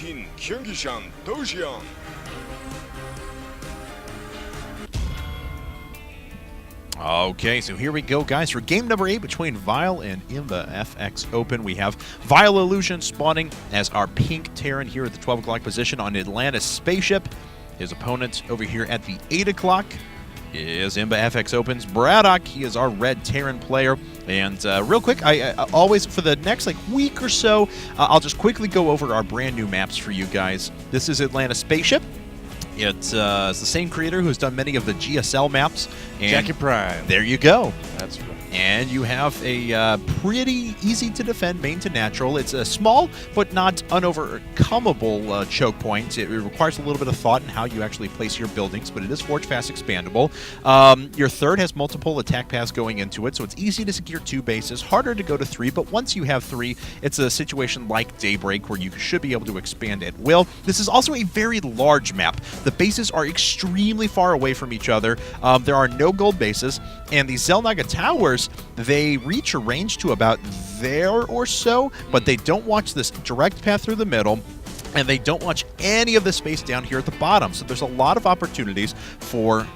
모든 경기장 도시형. Okay, so here we go, guys, for game number 8 between Vile and imbaFXO.Open. We have Vile.Illusion spawning as our pink Terran here at the 12 o'clock position on Atlantis spaceship. His opponent over here at the 8 o'clock is imbaFXO.Open's BratOK. He is our red Terran player. And real quick, I always, for the next week or so, I'll just quickly go over our brand new maps for you guys. This is Atlantis spaceship. It's the same creator who's done many of the GSL maps. And Jackie Prime. There you go. That's right. And you have a pretty easy to defend main to natural. It's a small but not unovercomable choke point. It requires a little bit of thought in how you actually place your buildings, but it is forge fast expandable. Your third has multiple attack paths going into it, so it's easy to secure 2 bases, harder to go to 3, but once you have 3, it's a situation like Daybreak where you should be able to expand at will. This is also a very large map. The bases are extremely far away from each other. There are no gold bases, and the Xel'Naga towers, they reach a range to about there or so, but they don't watch this direct path through the middle, and they don't watch any of the space down here at the bottom. So there's a lot of opportunities for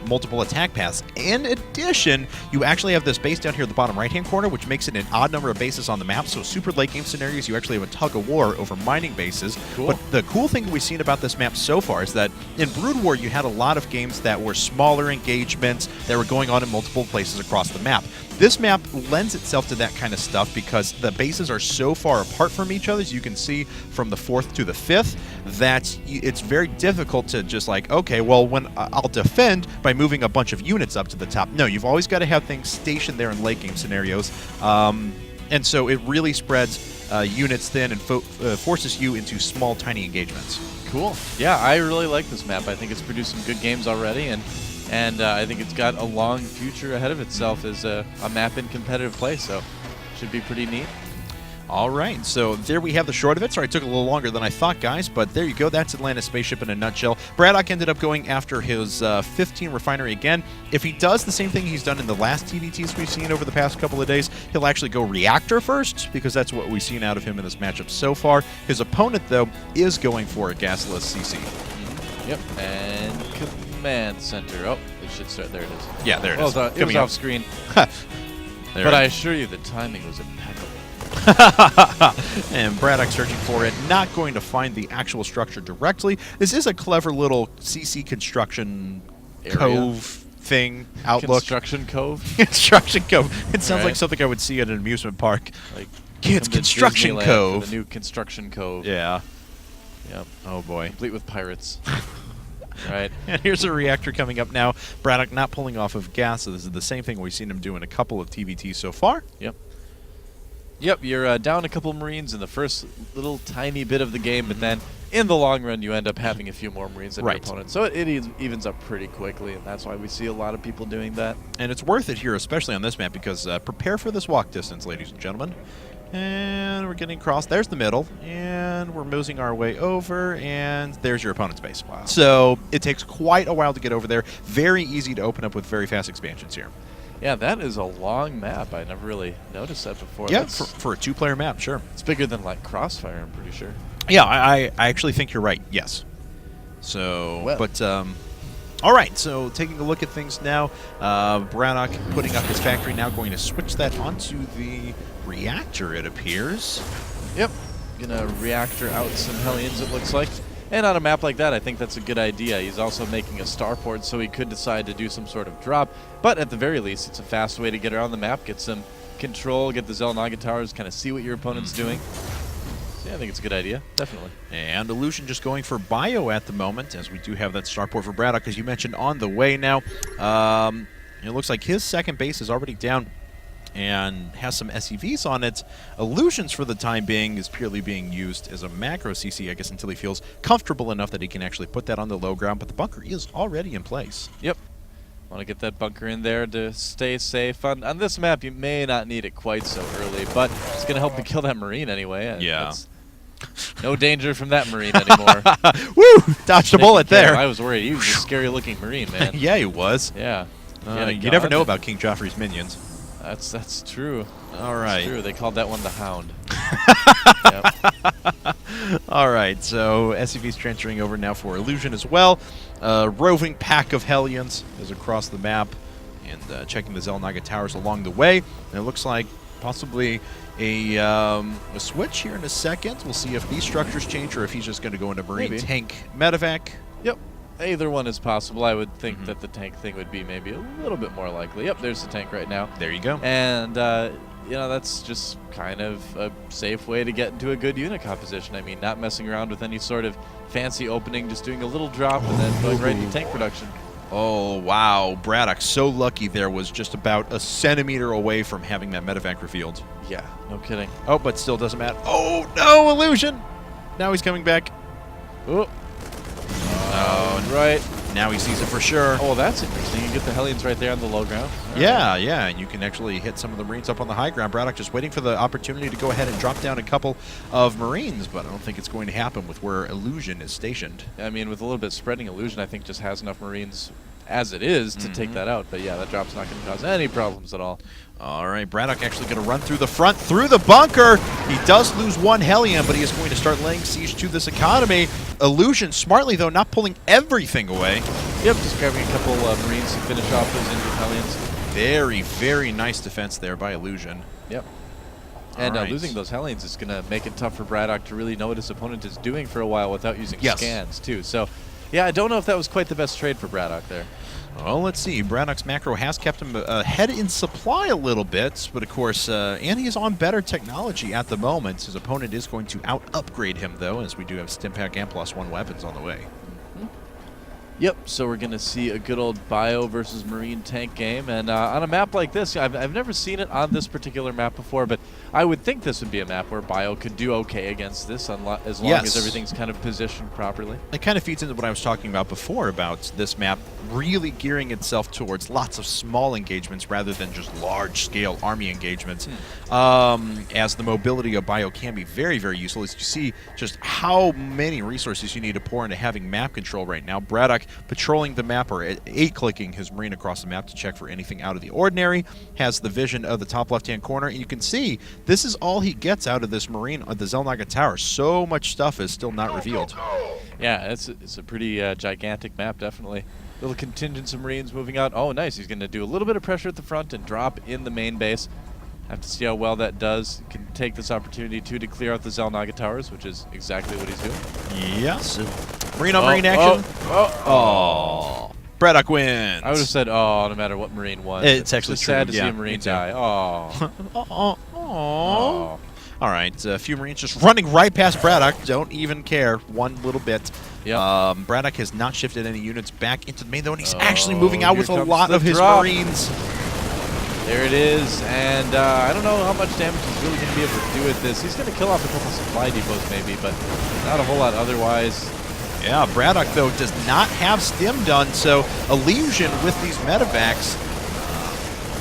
multiple attack paths. In addition, you actually have this base down here at the bottom right-hand corner, which makes it an odd number of bases on the map. So super late game scenarios, you actually have a tug-of-war over mining bases. Cool. But the cool thing we've seen about this map so far is that in Brood War, you had a lot of games that were smaller engagements that were going on in multiple places across the map. This map lends itself to that kind of stuff because the bases are so far apart from each other, as you can see from the 4th to the 5th, that it's very difficult to just okay, well, when I'll defend by moving a bunch of units up to the top. No, you've always got to have things stationed there in late game scenarios. And so it really spreads units thin and forces you into small, tiny engagements. Cool. Yeah, I really like this map. I think it's produced some good games already, and I think it's got a long future ahead of itself as a map in competitive play, so should be pretty neat. All right, so there we have the short of it. Sorry, it took a little longer than I thought, guys, but there you go. That's Atlantis spaceship in a nutshell. BratOK ended up going after his 15 refinery again. If he does the same thing he's done in the last TVTs we've seen over the past couple of days, he'll actually go reactor first, because that's what we've seen out of him in this matchup so far. His opponent, though, is going for a gasless CC. Yep, and command center. Oh, it should start. There it is. Yeah, there it is. It was off screen. But I assure you the timing was impeccable. And BratOK searching for it, not going to find the actual structure directly. This is a clever little CC construction cove thing outlook. Construction cove? Construction cove. It sounds like something I would see at an amusement park. Like kids, construction cove. The new construction cove. Yeah. Yep. Oh boy. Complete with pirates. Right. And here's a reactor coming up now. BratOK not pulling off of gas, so this is the same thing we've seen him do in a couple of TVTs so far. Yep. Yep, you're down a couple Marines in the first little tiny bit of the game, but then in the long run you end up having a few more Marines than your opponent. So it evens up pretty quickly, and that's why we see a lot of people doing that. And it's worth it here, especially on this map, because prepare for this walk distance, ladies and gentlemen. And we're getting across. There's the middle, and we're moseying our way over, and there's your opponent's base. Wow. So it takes quite a while to get over there. Very easy to open up with very fast expansions here. Yeah, that is a long map. I never really noticed that before. Yeah, for a 2-player map, sure. It's bigger than Crossfire, I'm pretty sure. Yeah, I actually think you're right, yes. So, well. But, all right, so taking a look at things now, BratOK putting up his factory now, going to switch that onto the reactor, it appears. Yep, gonna reactor out some Hellions, it looks like. And on a map like that, I think that's a good idea. He's also making a starport, so he could decide to do some sort of drop. But at the very least, it's a fast way to get around the map, get some control, get the Xel'Naga towers, kind of see what your opponent's doing. So yeah, I think it's a good idea, definitely. And Illusion just going for bio at the moment, as we do have that starport for BratOK, as you mentioned, on the way now. It looks like his second base is already down and has some SCVs on it. Illusions, for the time being, is purely being used as a macro CC, I guess, until he feels comfortable enough that he can actually put that on the low ground, but the bunker is already in place. Yep. Want to get that bunker in there to stay safe. On this map, you may not need it quite so early, but it's going to help me kill that Marine anyway. Yeah. No danger from that Marine anymore. Woo! Dodged a bullet there. I was worried. He was a scary-looking Marine, man. Yeah, he was. Yeah. You never know about King Joffrey's minions. That's true. All right. That's true. They called that one the Hound. All right, so SCV's transferring over now for Illusion as well. Roving pack of Hellions is across the map and checking the Xel'Naga towers along the way. And it looks like possibly a switch here in a second. We'll see if these structures change or if he's just going to go into Marine tank medevac. Yep. Either one is possible. I would think that the tank thing would be maybe a little bit more likely. Yep, there's the tank right now. There you go. And, you know, that's just kind of a safe way to get into a good unit composition. I mean, not messing around with any sort of fancy opening, just doing a little drop and then going right into tank production. Oh, wow. BratOK so lucky there, was just about a centimeter away from having that medevac revealed. Yeah, no kidding. Oh, but still doesn't matter. Oh, no, Illusion! Now he's coming back. Oh. Oh, right. Now he sees it for sure. Oh, that's interesting. You get the Hellions right there on the low ground. Yeah, yeah, and you can actually hit some of the Marines up on the high ground. BratOK just waiting for the opportunity to go ahead and drop down a couple of Marines, but I don't think it's going to happen with where Illusion is stationed. I mean, with a little bit spreading, Illusion, I think, just has enough Marines as it is to take that out. But yeah, that drop's not going to cause any problems at all. All right, BratOK actually going to run through the front, through the bunker. He does lose one Hellion, but he is going to start laying siege to this economy. Illusion, smartly though, not pulling everything away. Yep, just grabbing a couple Marines to finish off those injured Hellions. Very, very nice defense there by Illusion. Yep. And right. losing those Hellions is going to make it tough for BratOK to really know what his opponent is doing for a while without using scans, too. So, yeah, I don't know if that was quite the best trade for BratOK there. Well, let's see. BratOK's macro has kept him ahead in supply a little bit, but of course, and he is on better technology at the moment. His opponent is going to out-upgrade him, though, as we do have Stimpack and +1 weapons on the way. Yep, so we're going to see a good old Bio versus Marine tank game. And on a map like this, I've never seen it on this particular map before, but I would think this would be a map where Bio could do okay against this as long as everything's kind of positioned properly. It kind of feeds into what I was talking about before about this map really gearing itself towards lots of small engagements rather than just large-scale army engagements. As the mobility of Bio can be very, very useful, as you see just how many resources you need to pour into having map control right now. BratOK patrolling the map, or A-clicking his Marine across the map to check for anything out of the ordinary, has the vision of the top left-hand corner, and you can see this is all he gets out of this Marine at the Xel'Naga Tower. So much stuff is still not revealed. Yeah, it's a pretty gigantic map, definitely. Little contingents of Marines moving out. Oh, nice. He's going to do a little bit of pressure at the front and drop in the main base. Have to see how well that does. Can take this opportunity, too, to clear out the Xel'Naga towers, which is exactly what he's doing. Yes. Marine on Marine action. Oh. BratOK wins. I would have said, oh, no matter what Marine won. It's actually sad to true. see a Marine die. Oh. Oh. All right, a few Marines just running right past BratOK. Don't even care one little bit. Yep. BratOK has not shifted any units back into the main, though, and he's actually moving out with a lot of his drop. Marines. There it is, and I don't know how much damage he's really going to be able to do with this. He's going to kill off a couple supply depots maybe, but not a whole lot otherwise. Yeah, BratOK, though, does not have stim done, so Illusion with these medevacs,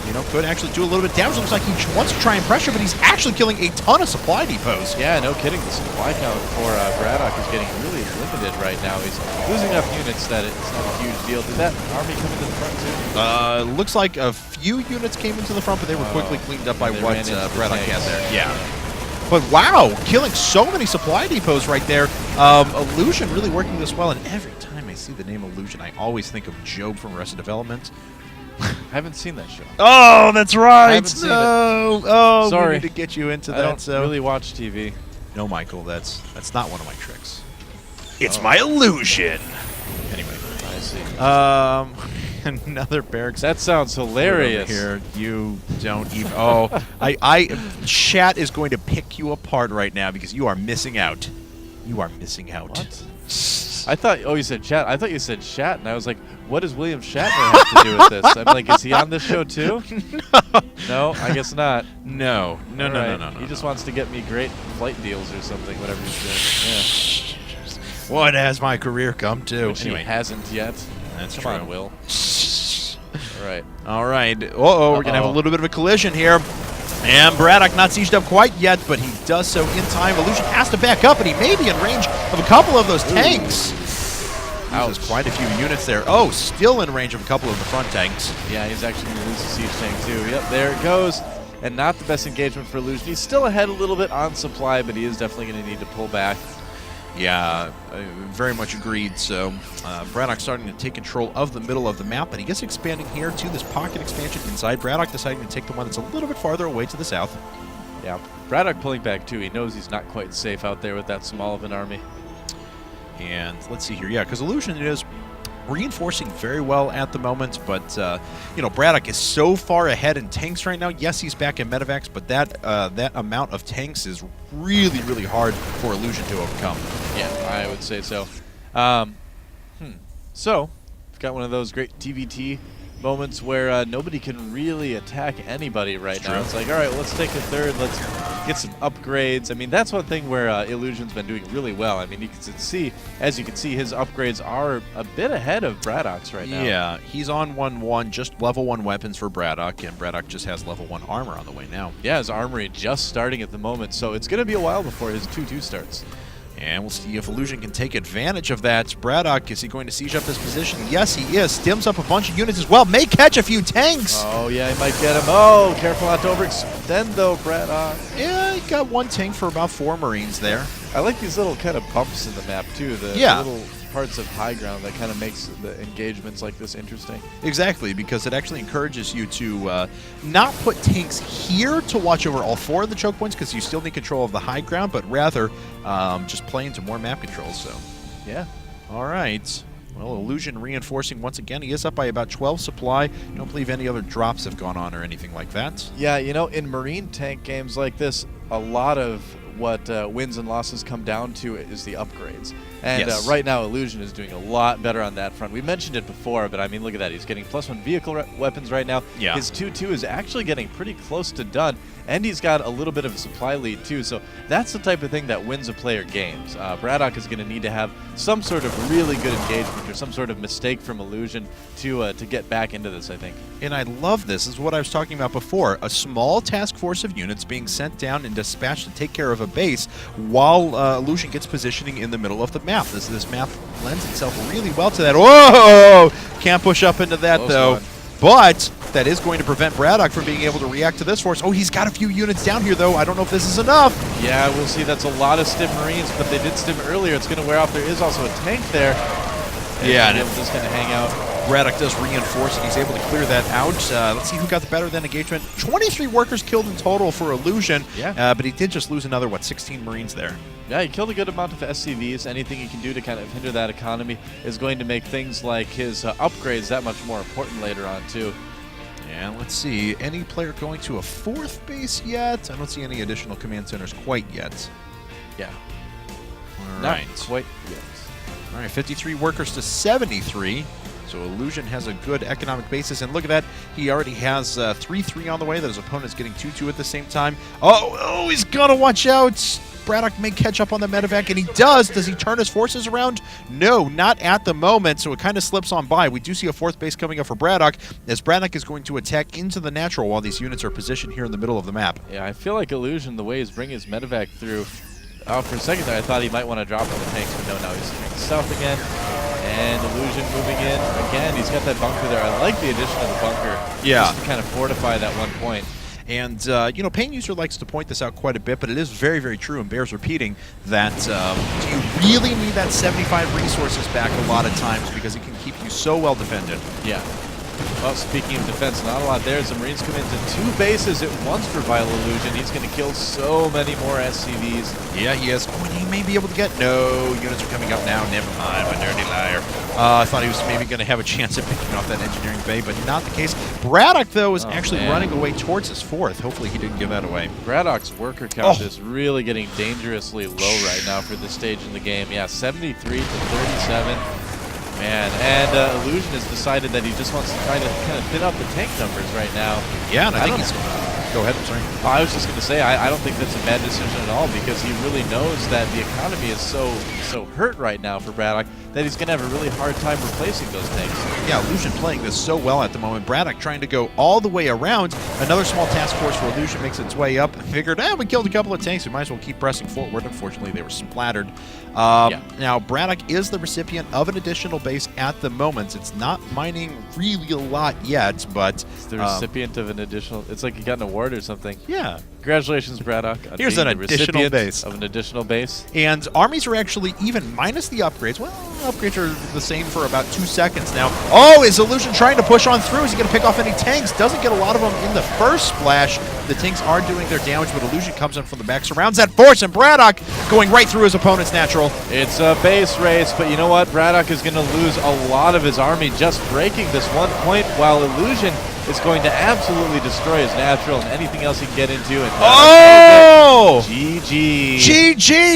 you know, could actually do a little bit of damage. Looks like he wants to try and pressure, but he's actually killing a ton of supply depots. Yeah, no kidding. The supply count for BratOK is getting really limited right now. He's losing enough units that it's not a huge deal. Did that army come into the front, too? Looks like a few units came into the front, but they were quickly cleaned up by what BratOK had there. Yeah. But wow, killing so many supply depots right there. Illusion really working this well, and every time I see the name Illusion, I always think of Job from Arrested Development. I haven't seen that show. Oh, that's right. I haven't seen it. Oh, sorry. We need to get you into that. I don't really watch TV. No, Michael, that's not one of my tricks. It's my illusion. Anyway, I see. Another barracks. That sounds hilarious. Here, you don't even. Oh, chat is going to pick you apart right now because you are missing out. You are missing out. What? I thought. Oh, you said chat. I thought you said Shat, and I was like, what does William Shatner have to do with this? I'm like, is he on this show too? No, I guess not. No. He just wants to get me great flight deals or something, whatever he's doing. Yeah. What has my career come to? Which anyway, he hasn't yet. That's Come true. on, Will. All right. Uh-oh, we're going to have a little bit of a collision here. And BratOK not sieged up quite yet, but he does so in time. Illusion has to back up, and he may be in range of a couple of those tanks. Loses quite a few units there. Oh, still in range of a couple of the front tanks. Yeah, he's actually going to lose the siege tank, too. Yep, there it goes. And not the best engagement for Illusion. He's still ahead a little bit on supply, but he is definitely going to need to pull back. Yeah, very much agreed. So BratOK starting to take control of the middle of the map, but he gets expanding here to this pocket expansion inside. BratOK deciding to take the one that's a little bit farther away to the south. Yeah, BratOK pulling back too. He knows he's not quite safe out there with that small of an army. And let's see here. Yeah, because Illusion is reinforcing very well at the moment, but you know, BratOK is so far ahead in tanks right now. Yes, he's back in Medivacs, but that amount of tanks is really, really hard for Illusion to overcome. Yeah, I would say so. So, we've got one of those great TVT moments where nobody can really attack anybody right now. It's like, all right, let's take a third, let's get some upgrades. I mean, that's one thing where Illusion's been doing really well. I mean, you can see, as you can see, his upgrades are a bit ahead of BratOK's right now. Yeah, he's on 1-1, just level 1 weapons for BratOK, and BratOK just has level 1 armor on the way now. Yeah, his armory just starting at the moment, so it's going to be a while before his 2-2 starts. And we'll see if Illusion can take advantage of that. BratOK, is he going to siege up this position? Yes, he is. Stims up a bunch of units as well. May catch a few tanks. Oh, yeah, he might get him. Oh, careful not to overextend, though, BratOK. Yeah, he got 1 tank for about 4 Marines there. I like these little kind of bumps in the map, too. The little parts of high ground that kind of makes the engagements like this interesting. Exactly, because it actually encourages you to not put tanks here to watch over all 4 of the choke points, because you still need control of the high ground, but rather just play into more map control. So, yeah. All right. Well, Illusion reinforcing once again. He is up by about 12 supply. I don't believe any other drops have gone on or anything like that. Yeah, you know, in Marine tank games like this, a lot of what wins and losses come down to is the upgrades. And right now, Illusion is doing a lot better on that front. We mentioned it before, but I mean, look at that. He's getting +1 vehicle weapons right now. Yeah. His 2-2 is actually getting pretty close to done, and he's got a little bit of a supply lead, too. So that's the type of thing that wins a player games. BratOK is going to need to have some sort of really good engagement or some sort of mistake from Illusion to get back into this, I think. And I love this. This is what I was talking about before. A small task force of units being sent down and dispatched to take care of a base while Illusion gets positioning in the middle of the map. This map lends itself really well to that. Whoa! Can't push up into that, Close though. one. But that is going to prevent BratOK from being able to react to this force. Oh, he's got a few units down here, though. I don't know if this is enough. Yeah, we'll see. That's a lot of stim Marines, but they did stim earlier. It's going to wear off. There is also a tank there. Yeah, and just going to hang out. BratOK does reinforce, and he's able to clear that out. Let's see who got the better than engagement. 23 workers killed in total for Illusion, but he did just lose another, 16 Marines there. Yeah, he killed a good amount of SCVs. Anything he can do to kind of hinder that economy is going to make things like his upgrades that much more important later on, too. And let's see, any player going to a 4th base yet? I don't see any additional command centers quite yet. Yeah. All Not right. quite yet. All right, 53 workers to 73. So Illusion has a good economic basis, and look at that. He already has 3-3 on the way. That his opponent's getting 2-2 at the same time. Oh, he's got to watch out. BratOK may catch up on the medevac, and he does. Does he turn his forces around? No, not at the moment, so it kind of slips on by. We do see a 4th base coming up for BratOK, as BratOK is going to attack into the natural while these units are positioned here in the middle of the map. Yeah, I feel like Illusion, the way he's bringing his medevac through, for a second there, I thought he might want to drop on the tanks, but no, now he's turning south again. And Illusion moving in. Again, he's got that bunker there. I like the addition of the bunker. Yeah. Just to kind of fortify that one point. And, you know, Pain User likes to point this out quite a bit, but it is very, very true and bears repeating that do you really need that 75 resources back a lot of times, because it can keep you so well defended. Yeah. Well, speaking of defense, not a lot there. The Marines come into 2 bases at once for Vile.Illusion. He's going to kill so many more SCVs. Yeah, he is. Oh, and he may be able to get... No, units are coming up now. Never mind, my dirty liar. I thought he was maybe going to have a chance at picking off that engineering bay, but not the case. BratOK, though, is actually running away towards his 4th. Hopefully he didn't give that away. BratOK's worker count is really getting dangerously low right now for this stage in the game. Yeah, 73 to 37. Man, and Illusion has decided that he just wants to try to kind of thin out the tank numbers right now. Yeah, and I think he's... Go ahead, I'm sorry. I was just going to say, I don't think that's a bad decision at all, because he really knows that the economy is so hurt right now for BratOK that he's going to have a really hard time replacing those tanks. Yeah, Illusion playing this so well at the moment. BratOK trying to go all the way around. Another small task force for Illusion makes its way up. Figured, we killed a couple of tanks. We might as well keep pressing forward. Unfortunately, they were splattered. Now, BratOK is the recipient of an additional base at the moment. It's not mining really a lot yet, but... It's the recipient of an additional... It's like he got an award or something. Yeah. Congratulations, BratOK. On Here's being an the additional recipient base. of an additional base. And armies are actually even minus the upgrades. Well, upgrades are the same for about 2 seconds now. Oh, is Illusion trying to push on through? Is he going to pick off any tanks? Doesn't get a lot of them in the first splash. The tanks are doing their damage, but Illusion comes in from the back, surrounds that force, and BratOK going right through his opponent's natural. It's a base race, but you know what? BratOK is going to lose a lot of his army just breaking this 1 point, while Illusion is going to absolutely destroy his natural and anything else he can get into. And Oh! GG. GG!